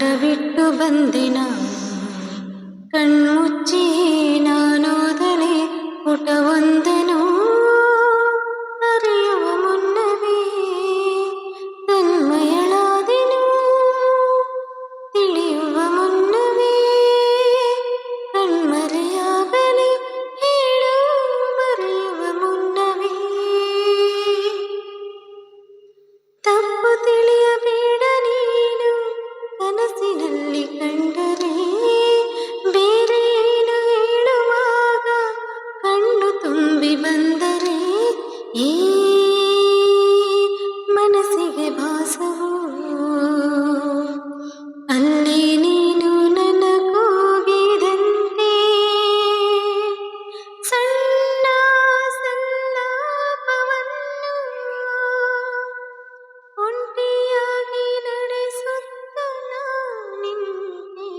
ತಡವಿಟ್ಟು ಬಂದೆ ನಾನು ಕಣ್ಮುಚ್ಚಿ ನಾನೋದಲೆ ಪುಟವೊಂದನು ಅರಿಯುವ ಮುನ್ನವೇ ತನ್ಮಯಳಾದೆನು ತಿಳಿಯುವ ಮುನ್ನವೇ ಕಣ್ಮರೆಯಾಗಲಿ ಹೇಳು ಮರೆಯುವ ಮುನ್ನವೇ ತಪ್ಪು ತಿಳಿಯಬೇಡ ನೀನು ಕನಸಿನಲ್ಲಿ ಕಂಡರೆ ಬೇರೆ ಏನು ಹೇಳುವಾಗ ಕಣ್ಣು ತುಂಬಿ ಬಂದರೆ ಈ ಮನಸ್ಸಿಗೆ ಭಾಸವು ಅಲ್ಲಿ ನೀನು ನನ್ನ ಕೂಗಿದಂತೆ ಸಣ್ಣ ಸಲ್ಲಾಪವನ್ನು ಒಂಟಿಯಾಗಿ ನಡೆಸುತ್ತ ನಿಂತೆ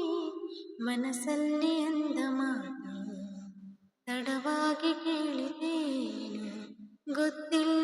ಮನಸ್ಸಲ್ಲಿ ಅಂದ ಮಾತು ತಡವಾಗಿ ಕೇಳಿದೇನು ಗೊತ್ತಿಲ್ಲ